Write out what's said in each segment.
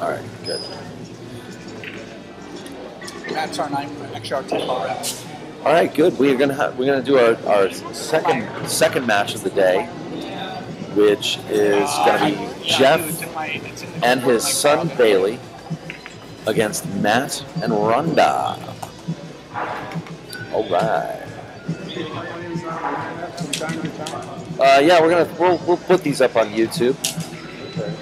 All right, good. Matt's our 9 XRT rep. All right, good. We're gonna do our second match of the day, which is gonna be Jeff and his son Bailey against Matt and Rhonda. All right. Yeah, we'll put these up on YouTube.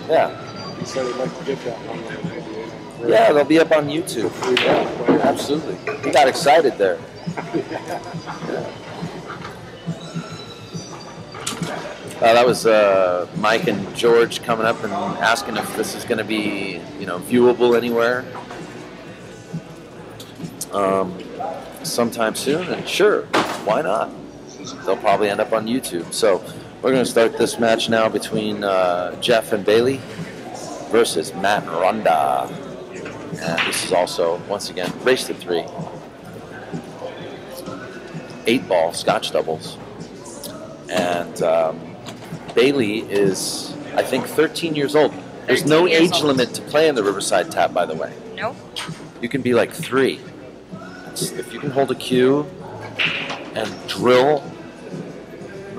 Yeah. He said he'd like to get that one. Yeah, they'll be up on YouTube. Yeah, absolutely. He got excited there. That was Mike and George coming up and asking if this is going to be, viewable anywhere sometime soon. And sure, why not? They'll probably end up on YouTube. So we're going to start this match now between Jeff and Bailey versus Matt and Rhonda. And this is also, once again, race to 3. 8-ball Scotch doubles. And Bailey is, I think, 13 years old. There's no age limit to play in the Riverside Tap, by the way. Nope. You can be like 3. If you can hold a cue and drill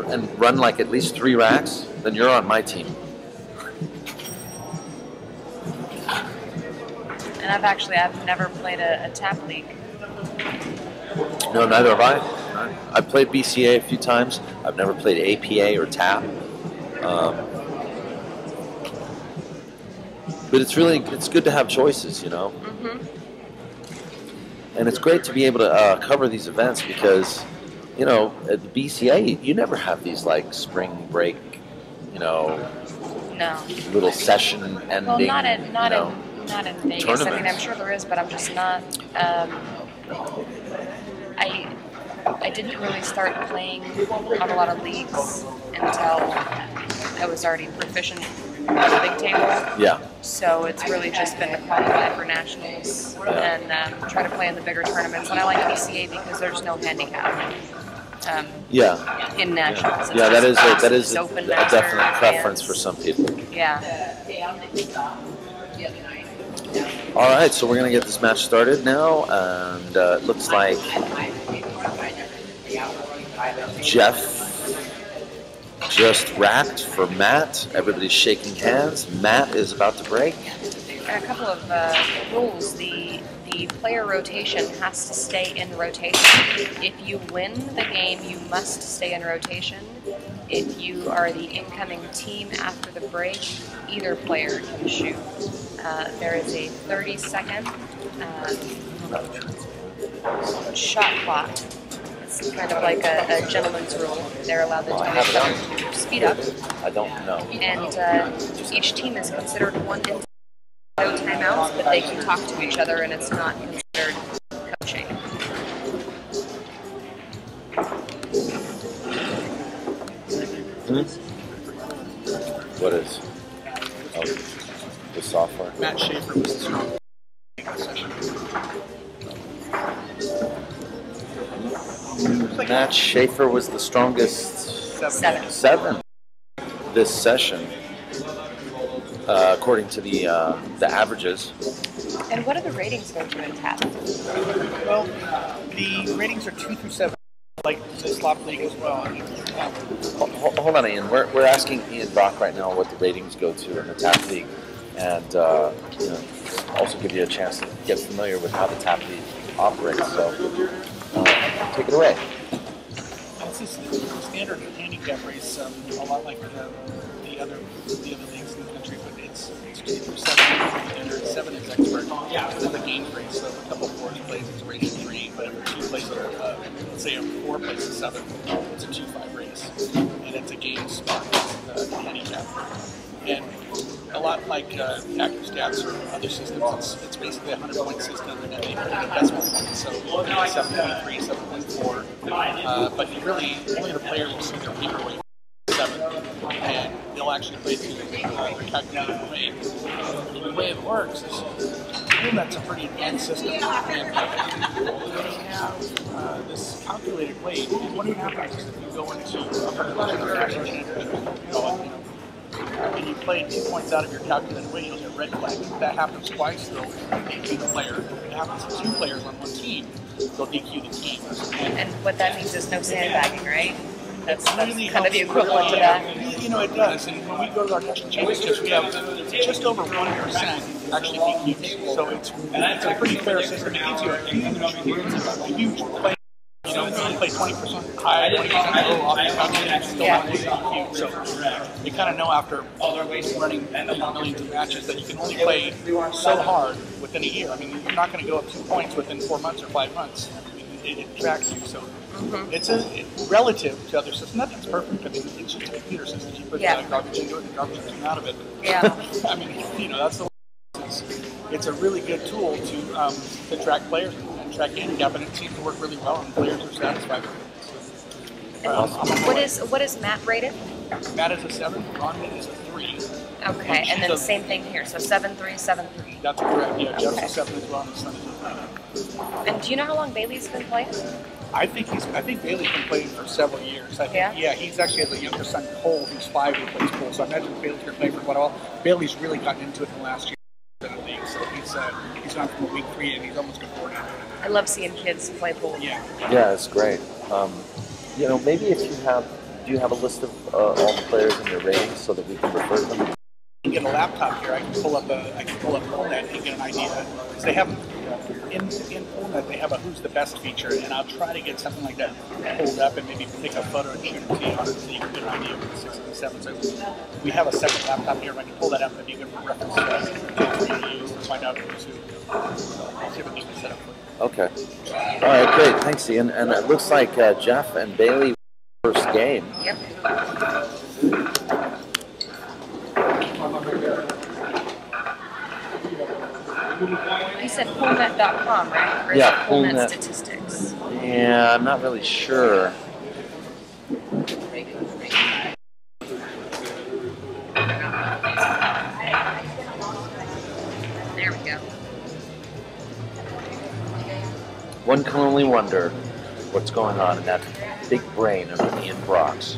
and run like at least 3 racks, then you're on my team. And I've never played a tap league. No, neither have I. I've played BCA a few times. I've never played APA or tap. But it's good to have choices, Mm-hmm. And it's great to be able to cover these events because, at the BCA, you never have these like spring break, No. little session ending. Well, not in Vegas. Tournaments. I mean, I'm sure there is, but I'm just not. I didn't really start playing on a lot of leagues until I was already proficient at the big table. Yeah. So it's really just been to qualify for nationals and try to play in the bigger tournaments. And I like BCA because there's no handicap. In nationals. Yeah, that is a open definite preference for some people. Yeah. All right, so we're going to get this match started now, and it looks like Jeff just racked for Matt. Everybody's shaking hands. Matt is about to break. And a couple of rules. The player rotation has to stay in rotation. If you win the game, you must stay in rotation. If you are the incoming team after the break, either player can shoot. There is a 30-second shot clock. It's kind of like a gentleman's rule. They're allowed to tell each other to speed up. I don't know. And each team is considered one entity. No timeouts, but they can talk to each other, and it's not considered coaching. What is? Oh, the software. Matt Schaefer was the strongest. Matt Schaefer was the strongest. 7 this session, according to the averages. And what are the ratings going to in tap? Well, the ratings are 2 through 7, like the slop league as well. Hold on, Ian. We're asking Ian Brock right now what the ratings go to in the tap league, and also give you a chance to get familiar with how the tap league operates. So, take it away. It's a standard handicap race, a lot like the other leagues in the country, but it's 2 through 7 standard. 7 is expert. Yeah, it's a games race, so if a couple of 4s plays, it's a race of 3. But if 2 plays, let's say a 4 plays a 7, it's a 2-5 race, and it's a game spot handicap. And a lot like Active Stats or other systems, it's basically a 100-point system, and then they put in investment points, so 7.3, 7.4. But really, only the player will see their paperweight 7, and they'll actually play to the calculated weight. The way it works is, that's a pretty advanced system, and they have this calculated weight. And what happens is if you go into a particular and you play 2 points out of your calculated weight, you'll get red flag. If that happens twice, they'll DQ the player. If it happens to 2 players on one team, they'll DQ the team. And what that means is no sandbagging, right? That's really kind of the helps equivalent to that. You know, it does. And when we go to our national championships, we have just over 1% actually DQs. So it's a pretty fair system. It gives you a huge play. You know, you play 20% high, 20% low off the calculator, still not get DQ'd. So you kind of know after running millions of matches that you can only play so hard within a year. I mean, you're not going to go up 2 points within 4 months or 5 months. It tracks you. So it's relative to other systems. Nothing's perfect. I mean, it's just a computer system. You put garbage into it and garbage comes out of it. Yeah. I mean, you know, that's the. It's a really good tool to track players and track handicap, and it seems to work really well, and players are satisfied with it. What is Matt rated? Matt is a 7. Rhonda is a 3. Okay, and then the same thing here. So 7-3, 7-3. That's correct. Yeah, Jeff's Okay. a 7 as well, and his son is a 3. And do you know how long Bailey's been playing? I think Bailey's been playing for several years. I think, he's actually has a younger son, Cole, who's 5 who plays pool. So I imagine Bailey's been playing for quite a while. Bailey's really gotten into it in the last year. So he's gone from a week 3 and he's almost got 40. I love seeing kids play pool. Yeah, it's great. You know, maybe if do you have a list of all the players and their ratings so that we can refer to them? I can get a laptop here. I can pull up PoolNet and get an idea. Because they have in PoolNet they have a Who's the Best feature, and I'll try to get something like that pulled up and maybe take a photo and shoot it to you on it so you can get an idea of the 6 and the 7. So we have a second laptop here. I can pull that up and you can reference for you to use to find out who's who. See if we can set up for you. Okay. All right, great. Thanks, Ian. And it looks like Jeff and Bailey first game. Yep. You said PoolNet.com, right? Or is it PoolNet Statistics? Yeah, I'm not really sure. There we go. One can only wonder what's going on in that big brain of Ian Brock's.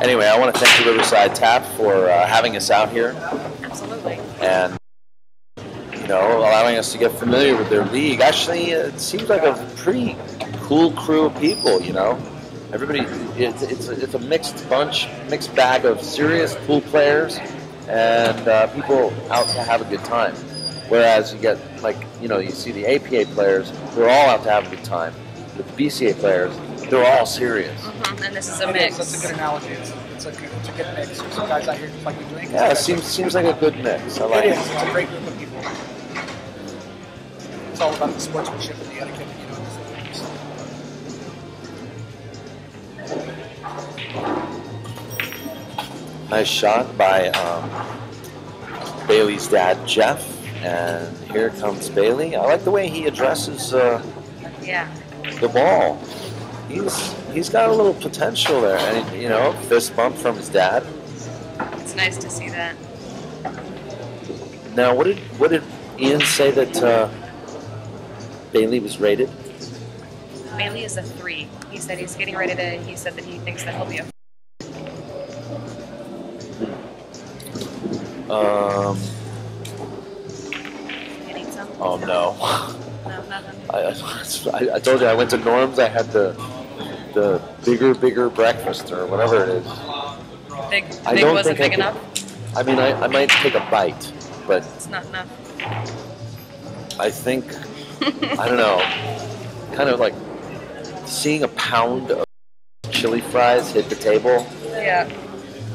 Anyway, I want to thank the Riverside Tap for having us out here. Absolutely. And, you know, allowing us to get familiar with their league. Actually, it seems like a pretty cool crew of people, you know. Everybody, it's a mixed bag of serious pool players and people out to have a good time. Whereas you get, like, you know, you see the APA players, they're all out to have a good time. The BCA players, they're all serious. And this is a mix. That's a good analogy. It's a good mix. There's some guys out here just like we're doing. Yeah, it seems like a good mix. I like it. It's a great group of people. It's all about the sportsmanship and the etiquette, you know. Nice shot by Bailey's dad, Jeff. And here comes Bailey. I like the way he addresses the ball. He's got a little potential there, and you know, fist bump from his dad. It's nice to see that. Now, what did Ian say that Bailey was rated? Bailey is a 3. He said he's getting ready to. He said that he thinks that he'll be a. You need some? Oh no. No, nothing. I told you I went to Norm's. I had the bigger breakfast or whatever it is. Big don't wasn't think big enough? I mean, I might take a bite, but It's not enough. I think, I don't know, kind of like seeing a pound of chili fries hit the table. Yeah.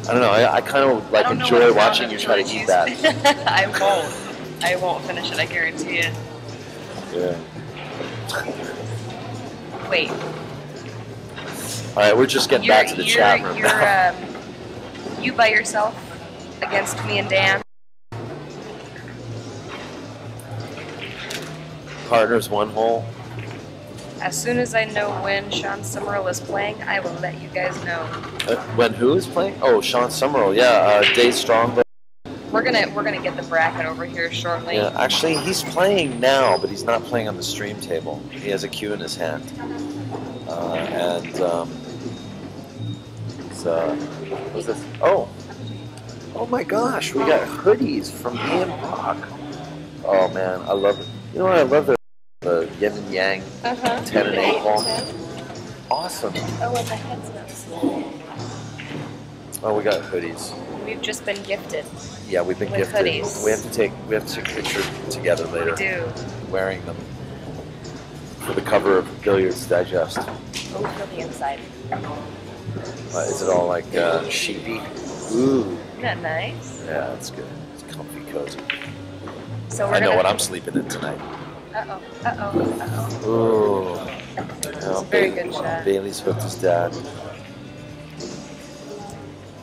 I don't know, I kind of like enjoy watching you try to eat that. I won't finish it, I guarantee you. Yeah. Wait. All right, we're just getting back to the chat room now. You by yourself against me and Dan. Partners one hole. As soon as I know when Sean Summerall is playing, I will let you guys know. When who is playing? Oh, Sean Summerall. Yeah, Dave Strong. We're gonna get the bracket over here shortly. Yeah, actually, he's playing now, but he's not playing on the stream table. He has a cue in his hand. What's this? Oh my gosh, we got hoodies from Ian Brock. Oh man, I love it. You know what? I love the yin and yang 10 and 8 ball. Awesome. Oh, and the head's not small. Oh, we got hoodies. We've just been gifted. Yeah, we've been with gifted. Hoodies. We have to take a picture together later. We do. Wearing them for the cover of Billiards Digest. Oh, feel the inside. Is it all like sheepy? Ooh. Isn't that nice? Yeah, that's good. It's comfy, cozy. So I know what I'm sleeping in tonight. Uh-oh. Ooh. It's a very good shot. Bailey's hooked his dad.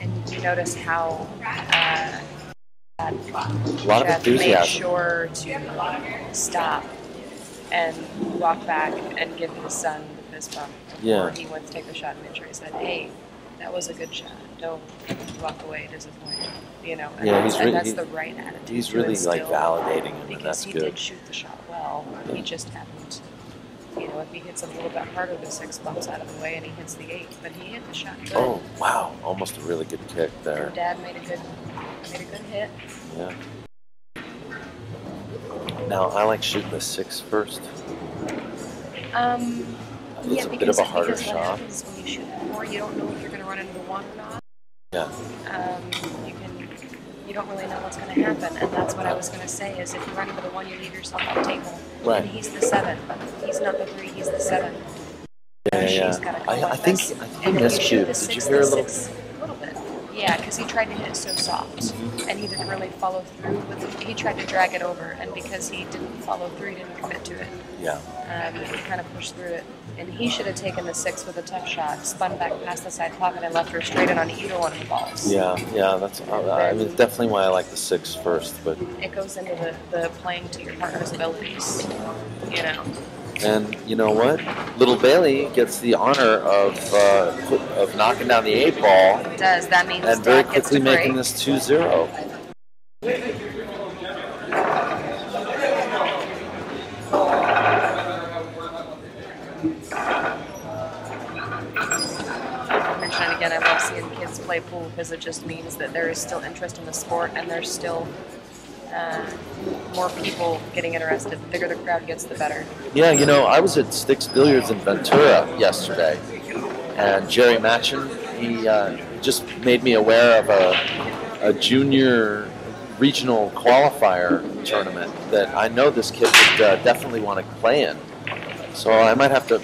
And you notice how A lot of Jeff made enthusiasm. sure to stop and walk back and give his son the fist bump before he went to take the shot and make sure he said, "Hey, that was a good shot. Don't walk away disappointed." You know, and, Yeah, and that's the right attitude. He's really like validating him, and that's because he good. did shoot the shot well. He just happened. You know, if he hits a little bit harder, the 6 bumps out of the way and he hits the 8. But he hit the shot good. Oh wow, almost a really good kick there. And Dad made a good hit. Yeah. Now I like shooting the 6 first. It's a bit of a harder because shot. what happens when you shoot the 4, you don't know if you're going to run into the 1 or not. Yeah. You don't really know what's going to happen, and that's what I was going to say. Is if you run into the 1, you leave yourself off table. Right. And he's the 7. He's not the 3. He's the 7. Yeah. I think he missed you. Did you hear a little? A little bit. Yeah, because he tried to hit it so soft, and he didn't really follow through with it. He tried to drag it over, and because he didn't follow through, he didn't commit to it. Yeah. He kind of pushed through it. And he should have taken the 6 with a tough shot, spun back past the side pocket, and left her straight in on either one of the balls. Yeah. That's. I mean, definitely why I like the 6 first, but. It goes into the playing to your partner's abilities, you know. And you know what? Little Bailey gets the honor of knocking down the 8 ball. It does. That means and very Dad gets quickly to break. making this 2-0. And again, I love seeing kids play pool because it just means that there is still interest in the sport and there's still more people getting interested. The bigger the crowd gets, the better. Yeah, you know, I was at Sticks Billiards in Ventura yesterday, and Jerry Matchin, he just made me aware of a junior regional qualifier tournament that I know this kid would definitely want to play in. So I might have to,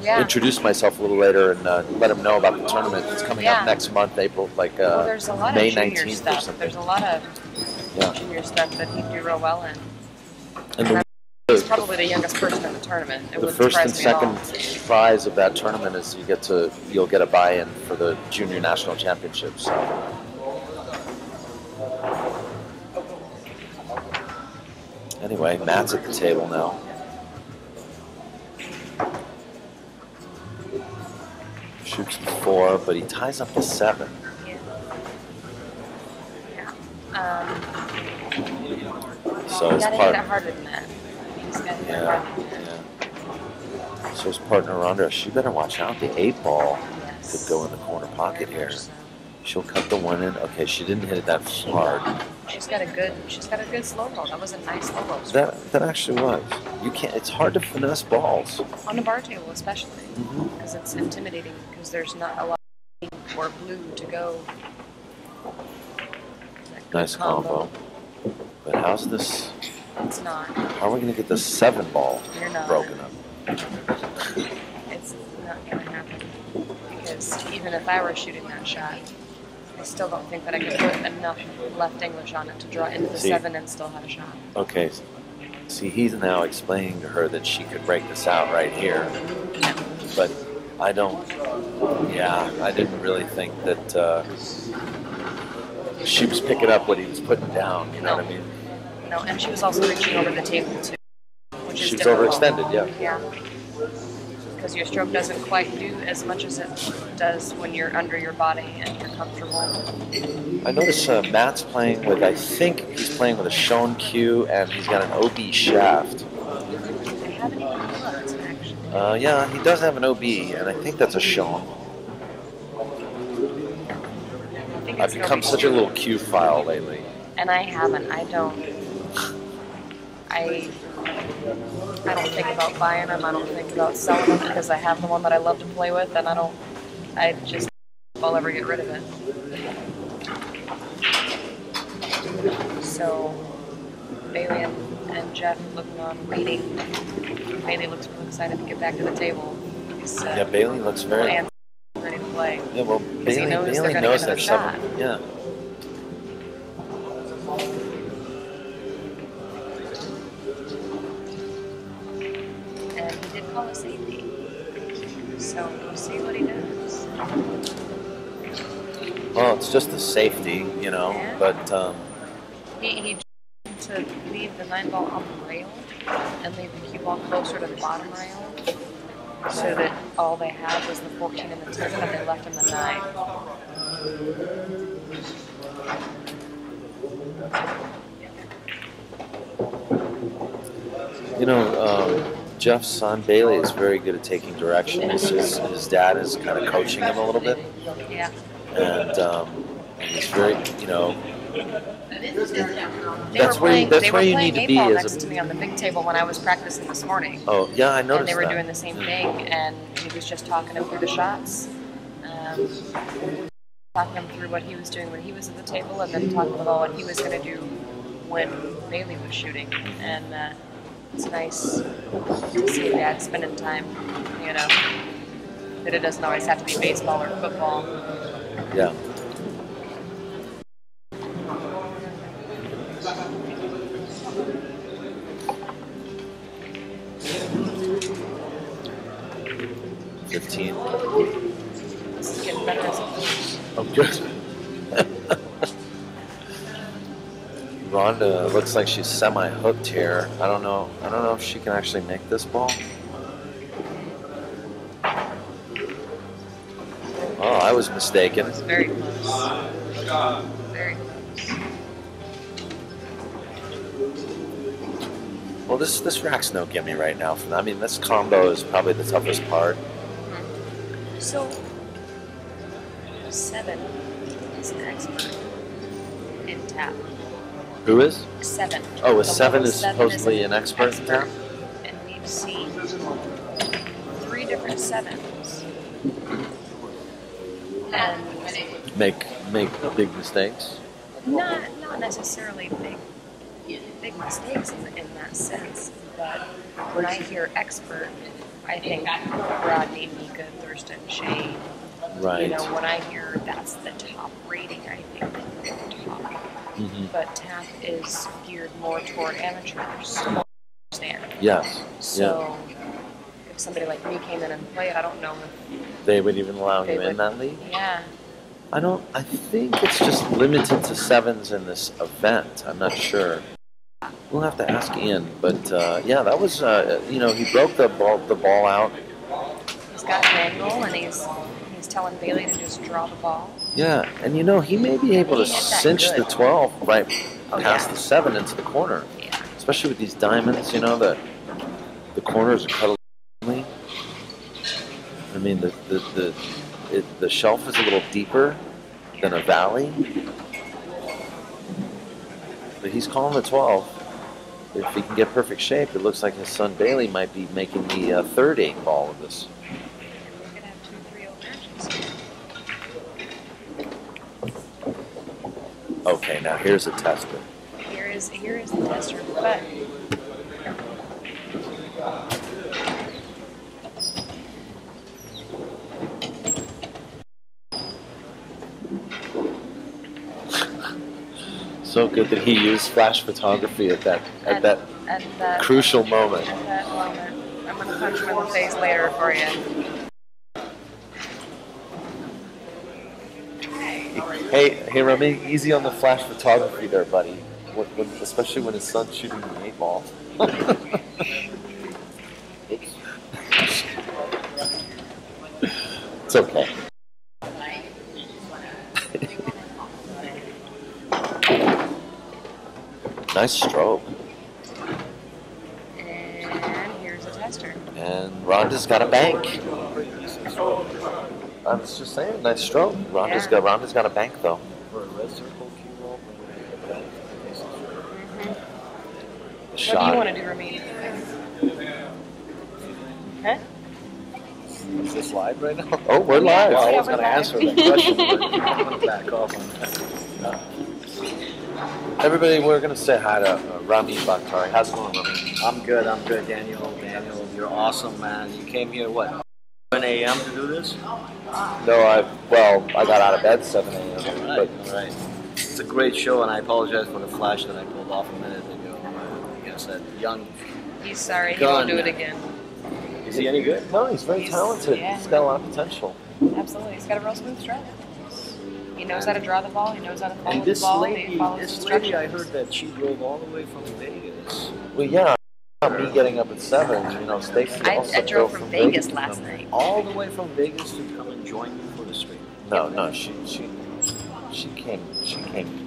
introduce myself a little later and let him know about the tournament. It's coming up next month, April, there's a lot May of junior 19th stuff. or something. There's a lot of junior stuff that he'd do real well in. And he's probably the youngest person in the tournament. It the wouldn't first and surprise me at all. second prize of that tournament is you'll get a buy-in for the junior national championships. Anyway, Matt's at the table now. Shoots the 4, but he ties up the 7. So his He's got to hit it harder than that. He's got to hit it harder than that. So his partner Rhonda, she better watch out. The 8 ball could go in the corner pocket here. She'll cut the 1 in. Okay, she didn't hit it that hard. She's got a good slow roll. That was a nice slow roll. That actually was. You can't. It's hard to finesse balls On the bar table, especially, because it's intimidating. Because there's not a lot of pink or blue to go. Nice combo. But how's this? It's not. How are we going to get the 7 ball You're not. broken up? It's not going to happen. Because even if I were shooting that shot, I still don't think that I could put enough left English on it to draw into the 7 and still have a shot. Okay. See, he's now explaining to her that she could break this out right here. But I don't. Yeah, I didn't really think that she was picking up what he was putting down. You know what I mean? No, and she was also reaching over the table too, which is She's difficult. overextended, yeah. Yeah. Because your stroke doesn't quite do as much as it does when you're under your body and you're comfortable. I notice Matt's playing with, I think he's playing with a Shown Q, and he's got an OB shaft. I haven't even looked, actually. Yeah, he does have an OB, and I think that's a Sean. I've become such a little Q file lately. And I haven't. I don't think about buying them. I don't think about selling them because I have the one that I love to play with, and I just I'll ever get rid of it. So Bailey and Jeff looking on waiting. Bailey looks really excited to get back to the table. Yeah, Bailey looks very ready to play. Yeah, well, Bailey knows that shot. Yeah. And he did call a safety. So we'll see what he does. Well, it's just a safety, you know, yeah. But he tried to leave the 9-ball on the rail and leave the cue ball closer to the bottom rail, so that all they had was the 14 and the 10, but they left him the 9. You know, Jeff's son Bailey is very good at taking directions. His dad is kind of coaching him a little bit. Yeah. And he's very, you know. They were playing you need to be as next to me on the big table when I was practicing this morning. Oh yeah, I noticed. And they were that. doing the same thing, and he was just talking him through the shots, talking him through what he was doing when he was at the table, and then talking about what he was going to do when Bailey was shooting. And it's nice to see Dad spending time, you know, that it doesn't always have to be baseball or football. Yeah. This is getting better as it goes. Oh, good. Rhonda looks like she's semi-hooked here. I don't know if she can actually make this ball. Oh, I was mistaken. It was very close. Very close. Well, this rack's no gimme right now. I mean, this combo is probably the toughest part. So, 7 is an expert in tap. Who is? 7. Oh, a 7 is supposedly an expert in tap? And we've seen 3 different 7s. And make big mistakes? Not necessarily big mistakes in that sense, but when I hear expert, I think Rodney, Mika, Thurston, Shane. Right. You know, when I hear that's the top rating, I think they're top. Mm-hmm. But tap is geared more toward amateurs. Understand? Yes. So if somebody like me came in and played, I don't know if they would even allow him in that league. Yeah. I think it's just limited to 7s in this event. I'm not sure. We'll have to ask Ian, but yeah, that was you know, he broke the ball out. He's got an angle, and he's telling Bailey to just draw the ball. Yeah, and you know, he may be able to cinch the 12 right past the 7 into the corner. Yeah. Especially with these diamonds, you know, the corners are cut a little. I mean, the shelf is a little deeper than a valley. But he's calling the 12. If he can get perfect shape, it looks like his son Bailey might be making the third 8 ball of this. We're going to have 2-3-0 matches. Okay, now here's a tester. Here is the tester, but So good that he used flash photography at that crucial moment. At that moment. I'm going to punch him in the face later for you. Hey, Remy, easy on the flash photography there, buddy. Especially when his son's shooting the 8 ball. It's okay. Nice stroke. And here's a tester. And Rhonda's got a bank. I was just saying, nice stroke. Rhonda's got a bank though. For a red circle cue ball, What do you want to do, Ramin? Huh? is this live right now? Oh, we're live. Well, I Yeah, was going to we're answer live. that question, but I'm going to back off on that. Everybody, we're gonna say hi to Rami Bakhtari. How's it going, Rami? I'm good, Daniel. Daniel, you're awesome, man. You came here, what, 7 a.m. to do this? No, I got out of bed 7 a.m. All right. It's a great show, and I apologize for the flash that I pulled off a minute ago. I guess that young... He's sorry. He won't do it again. Is he any good? No, he's very talented. Yeah. He's got a lot of potential. Absolutely. He's got a real smooth stroke. He knows how to draw the ball. He knows how to follow And the this ball. lady, He follows I instructions. heard that she drove all the way from Vegas. Well, yeah, me getting up at 7. You know, Stacy also I drove from Vegas last night. All the way from Vegas to come and join you for the stream. No, she came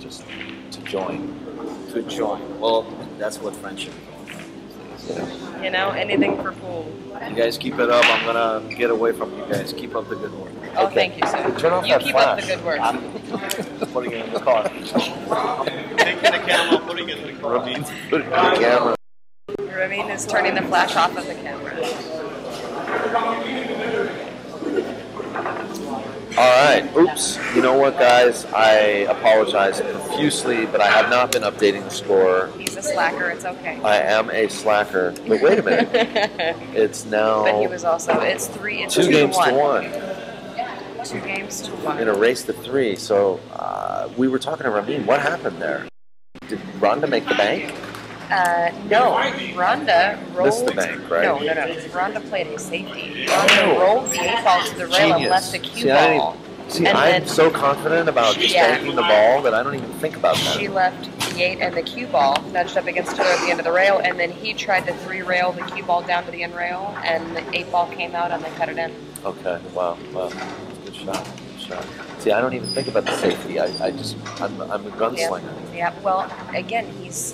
just to join. To join. Well, that's what friendship is. You know, anything for pool. You guys keep it up. I'm gonna get away from you guys. Keep up the good work. Oh, Okay. thank you, sir. Turn off You that keep flash. up the good work. I'm putting it in the car. Taking the camera, putting it in the car. Ramin's putting on the camera. Ramin is turning the flash off of the camera. All right. Oops. You know what, guys? I apologize profusely, but I have not been updating the score. He's a slacker. It's okay. I am a slacker. But wait a minute. It's now But he was also. It's 2 games to 1 2 games to 1. in a race to 3. So we were talking to Ramin. What happened there? Did Rhonda make the bank? No, Rhonda rolled. Missed the bank, right? No. Rhonda played a safety. Rhonda rolled the 8 ball to the rail and left the cue ball. See, And I'm then- so confident about just Yeah. banking the ball that I don't even think about that. She left the 8 and the cue ball nudged up against her at the end of the rail, and then he tried to 3-rail the cue ball down to the end rail, and the 8 ball came out and they cut it in. Okay, wow. Good shot. See, I don't even think about the safety. I'm a gunslinger. Yeah. Well, again, he's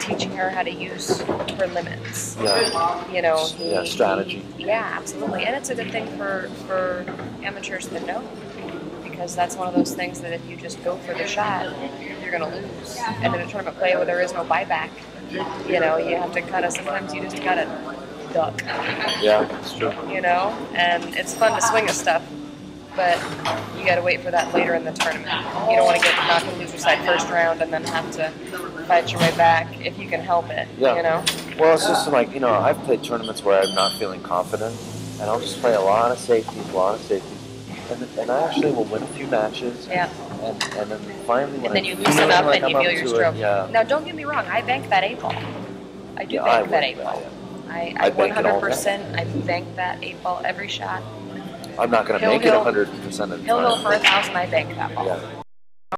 teaching her how to use her limits. Yeah. You know, Strategy. Yeah, absolutely, and it's a good thing for amateurs to know, because that's one of those things that if you just go for the shot, you're going to lose. And in a tournament play where there is no buyback, you know, you have to sometimes you just got to duck. Yeah, it's true. You know, and it's fun to swing at stuff, but you got to wait for that later in the tournament. You don't want to get knocked on the loser side first round and then have to fight your way back if you can help it. Yeah. You know. Well, it's just like, you know, I've played tournaments where I'm not feeling confident, and I'll just play a lot of safeties, and I actually will win a few matches. Yeah. And then finally, when And then you I'm loosen feeling up like and you I'm feel up your to stroke. it, yeah. Now, don't get me wrong. I banked that 8 ball. I do Yeah, bank that would, 8 ball. yeah. I bank it all 100%. I bank that 8 ball every shot. I'm not going to make it 100% of the Hill time. for 1,000. I bank that ball.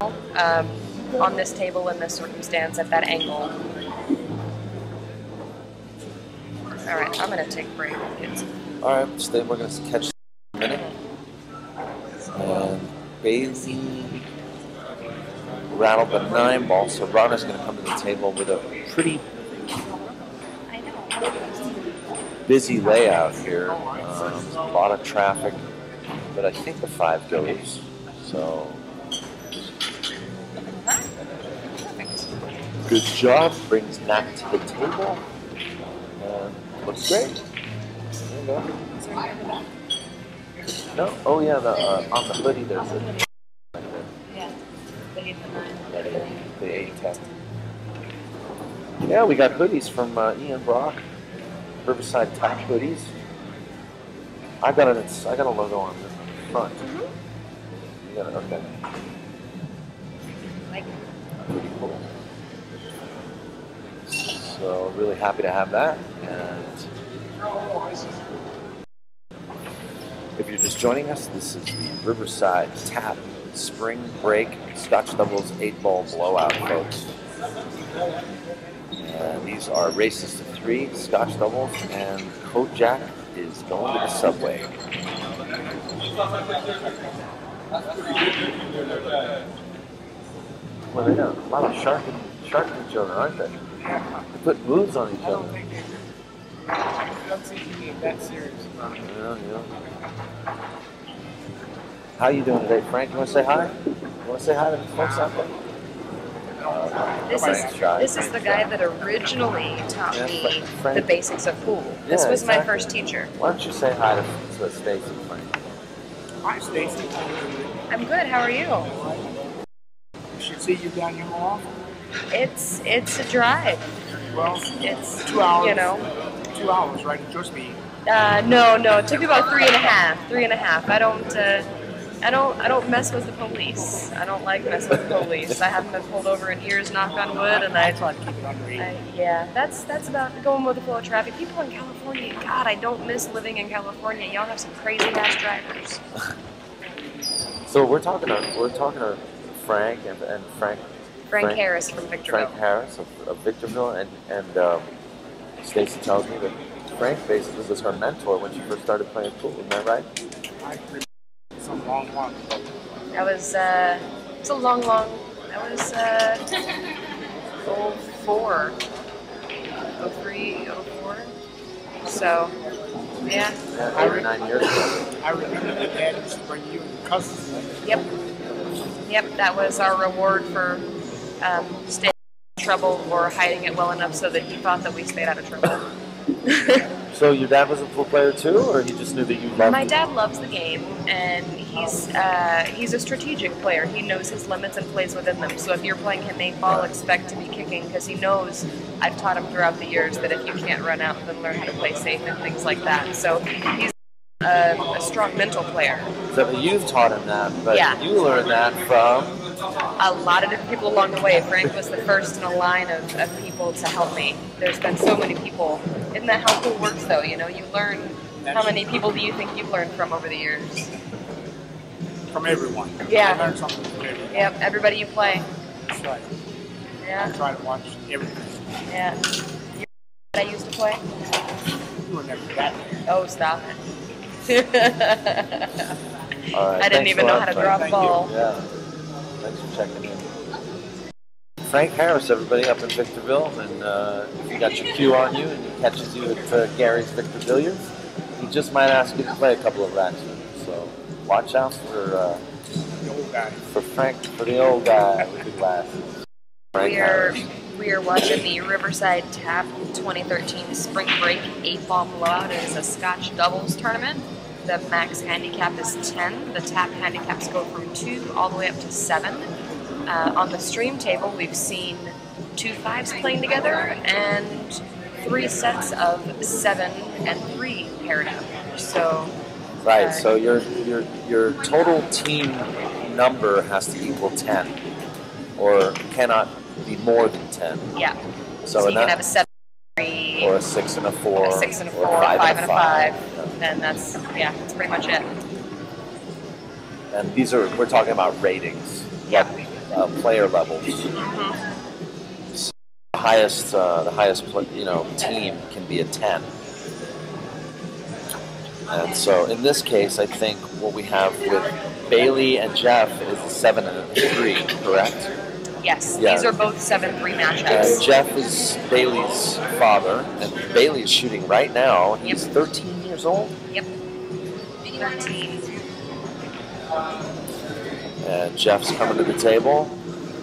Yeah. On this table, in this circumstance, at that angle. All right, I'm gonna take a break, kids. All right, we're going to catch a minute. And Bailey rattled the 9 ball, so Rhonda's going to come to the table with a pretty I know. busy layout here. A lot of traffic, but I think the 5 goes. So good job. Brings Nat to the table. And looks great. There you go. No? Oh yeah, on the hoodie there's a Yeah. the 810. Yeah, we got hoodies from Ian Brock. Riverside Tap hoodies. I got a logo on the front. You got it, okay. Pretty cool. So really happy to have that. And if you're just joining us, this is the Riverside Tap Spring Break Scotch Doubles 8-ball blowout, folks. And these are races to 3 Scotch Doubles, and Kojak is going to the subway. Well, they got a lot of sharking each other, aren't they? They put moves on each other. don't seem to be that serious about it. Yeah. How you doing today, Frank? You want to say hi? You want to say hi to the folks out there? This is the guy that originally taught me the basics of pool. This was my first teacher. Why don't you say hi to Stacy, Frank? Hi, Stacy. I'm good. How are you? We should see you down here more often. It's a drive. Well, it's 2 hours. You know. 2 hours, right? At your speed. No. It took me about 3.5. 3.5. I don't mess with the police. I don't like messing with the police. I haven't been pulled over in years, knock on wood, and I try to keep it under 8. Yeah, that's about going with the flow of traffic. People in California, God, I don't miss living in California. Y'all have some crazy ass drivers. So we're talking to Frank and Frank Harris from Victorville. Frank Harris of Victorville, and Stacy tells me that Frank basically was her mentor when she first started playing pool. Isn't that right? I remember some long ago. That was it's a long. That was 04, 03, 04. So yeah. 8 or 9 years ago. I remember that Dad used to bring you and your cousins. Yep. That was our reward for staying out of trouble or hiding it well enough so that he thought that we stayed out of trouble. So your dad was a pool player too, or he just knew that you loved My it? dad loves the game, and he's a strategic player. He knows his limits and plays within them. So if you're playing him 8-ball, expect to be kicking, because he knows, I've taught him throughout the years, that if you can't run out, then learn how to play safe and things like that. So he's a strong mental player. So you've taught him that, but Yeah. you learned that from... A lot of different people along the way. Frank was the first in a line of people to help me. There's been so many people. Isn't that how pool works, though? You know, you learn. How many people do you think you've learned from over the years? From everyone. Yeah. I learned something from everyone. Yep, everybody you play. That's right. Yeah. I try to watch everything. Yeah. You I used to play? You were never that. Oh, stop it. All right, I didn't even know how to drop a ball. Yeah. Thanks for checking in. Frank Harris, everybody up in Victorville, and if you got your cue on you and he catches you at Gary's Victor Billiards, he just might ask you to play a couple of racks with him. So watch out for The old guy. for Frank, for the old guy with the glasses. Frank Harris. We are watching the Riverside TAP 2013 Spring Break 8-ball blowout. It is a Scotch doubles tournament. The max handicap is 10. The TAP handicaps go from 2 all the way up to 7. On the stream table, we've seen 2 5s playing together and 3 sets of 7 and 3 paired up. So Right. So your total team number has to equal 10, or cannot be more than 10. yeah. So So in you can that, have a 7 3, or a 6 and a 4, a 6 and a 4, or a 5 and a 5, Yeah. and that's pretty much it. And we're talking about ratings, Yeah. player levels. Mm-hmm. So the highest team can be a 10. And so in this case, I think what we have with Bailey and Jeff is a 7 and a 3, correct? Yes, Yeah. these are both 7-3 matchups. Jeff is Bailey's father, and Bailey is shooting right now. He's Yep. 13 years old. Yep. 13. And Jeff's coming to the table.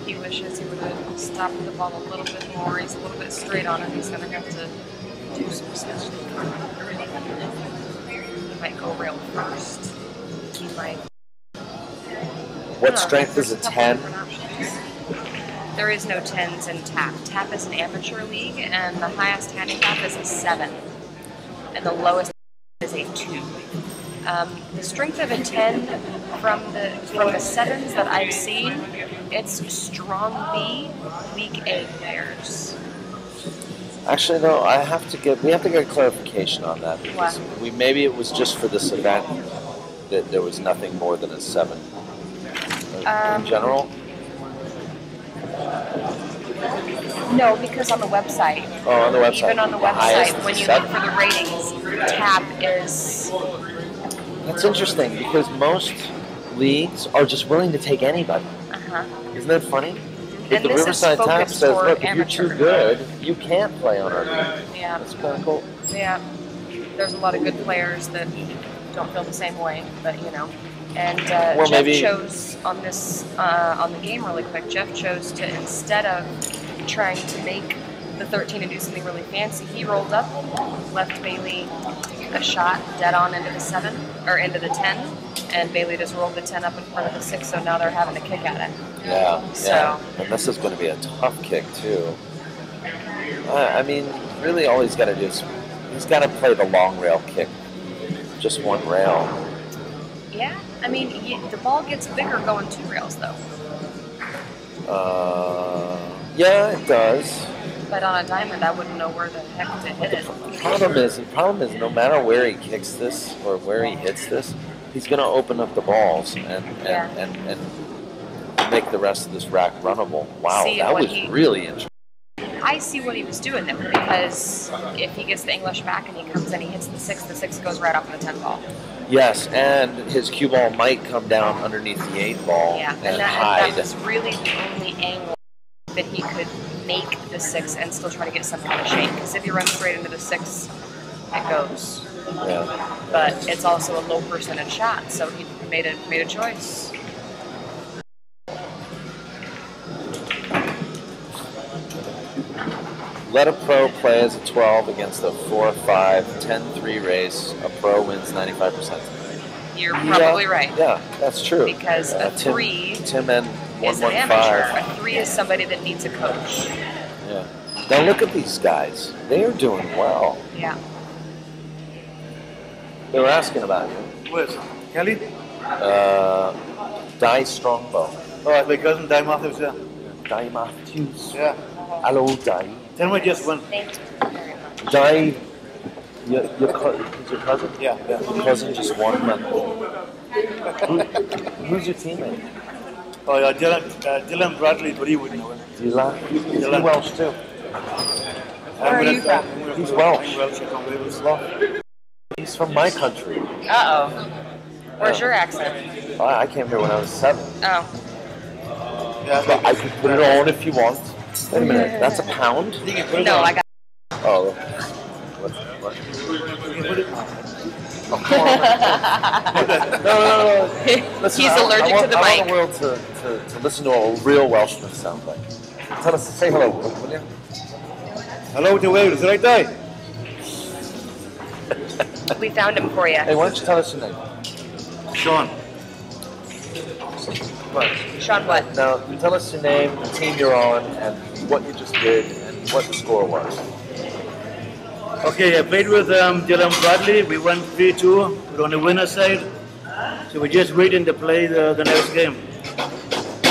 He wishes he would have stopped the ball a little bit more. He's a little bit straight on it. He's going to have to do some stuff. He might go rail first. He might. What strength is a 10? There is no 10s in TAP. TAP is an amateur league, and the highest handicap is a 7, and the lowest is a 2. The strength of a 10 from the 7s that I've seen, it's strong B, weak A pairs. Actually, no. We have to get clarification on that, because maybe it was just for this event that there was nothing more than a 7. In general. No, because on the website. Oh, on the website. Even on the highest website, when you 7. look for the ratings, TAP is. That's interesting, because most leagues are just willing to take anybody. Isn't that funny? If And the this is Riverside TAP focused says, for look, if you're too amateur. good, you can't play on our league. Yeah. That's kind of cool. Yeah, there's a lot of good players that don't feel the same way, but you know. And Well, Jeff maybe- chose on this on the game really quick. Jeff chose to, instead of trying to make the 13 and do something really fancy, he rolled up, left Bailey a shot dead on into the 7 or into the 10, and Bailey just rolled the 10 up in front of the 6. So now they're having a kick at it. Yeah, So- yeah. And this is going to be a tough kick too. I mean, really, all he's got to do is he's got to play the long rail kick, just one rail. Yeah, I mean the ball gets bigger going 2 rails though. Yeah, it does. But on a diamond, I wouldn't know where the heck to hit it. The problem is, no matter where he kicks this or where he hits this, he's going to open up the balls and make the rest of this rack runnable. Wow, See, that what was he- really interesting. I see what he was doing there, because if he gets the English back and he comes in, he hits the 6 goes right off of the 10 ball. Yes, and his cue ball might come down underneath the 8 ball Yeah, and and that hide. was really the only angle that he could make the 6 and still try to get some kind of shape. Because if he runs straight into the 6, it goes. Yeah. But it's also a low percentage shot, so he made a choice. Let a pro play as a 12 against a 4-5, 10-3 race. A pro wins 95%. You're probably Yeah, right. Yeah, that's true. Because a 3 Tim and is an 115. amateur. A 3 is somebody that needs a coach. Yeah. Now look at these guys. They are doing well. Yeah. They were asking about you. Where's Kelly? Di Strongbow. Oh, my cousin Di Matthews, yeah. Di Matthews. Yeah. Hello, Di. Tell me just one. Thank you very much. Di, is your cousin? Yeah, yeah. Your cousin just won. Who's your teammate? Oh, yeah, Dylan Bradley, but he wouldn't know it. Dylan. He's Dylan. Welsh too. Where are you from? He's Welsh. I'm Welsh, I can't believe it. He's from my country. Uh-oh. Where's your accent? I came here when I was 7. Oh. Yeah, But I can put it on if you want. Wait a minute, that's a pound? you can put it No, on. I got Oh. What? You can put it on. Oh, come on. No. Listen, He's allergic to the I want mic. the world to listen to what a real Welshman sound like. Tell us, say hello, will you? Hello to Wales, right there? We found him for you. Hey, why don't you tell us your name? Sean. Sean what? Now, tell us your name, the team you're on, and what you just did, and what the score was. Okay, I played with Dylan Bradley. We won 3-2. We're on the winner's side. So we're just waiting to play the next game.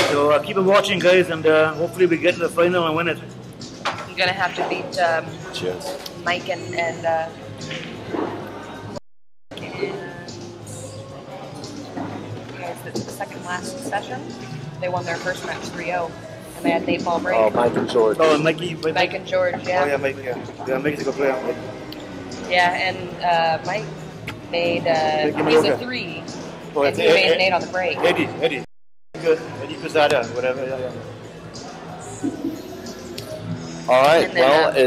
So keep on watching, guys, and hopefully we get to the final and win it. You're gonna have to beat Cheers. Mike and the second last session. They won their first match 3-0, and they had an 8-ball break. Oh, Mike and George. Oh, Mikey. Mike and George, yeah. Oh, yeah, Mike, yeah. Yeah, Mike's a good player. Yeah, and Mike made he's a 3, Oh, and he made an 8 on the break. Eddie. Good. Eddie Quesada, whatever. Yeah. All right, And then, well,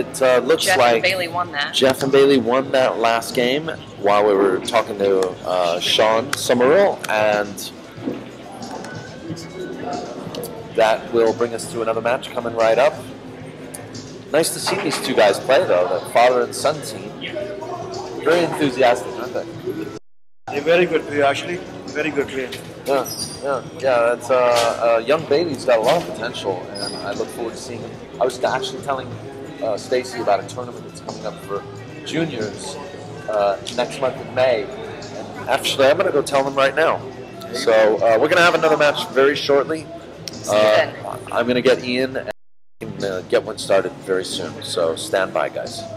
it looks Jeff like and Bailey won that. Jeff and Bailey won that last game while we were talking to Sean Summerall, and that will bring us to another match coming right up. Nice to see these two guys play, though, the father and son team. Very enthusiastic, aren't they? They're very good player, actually. Very good player. Yeah. That's young Bailey's got a lot of potential, and I look forward to seeing him. I was actually telling Stacy about a tournament that's coming up for juniors next month in May. And actually, I'm going to go tell them right now. So we're going to have another match very shortly. See you then. I'm going to get Ian and get one started very soon. So stand by, guys.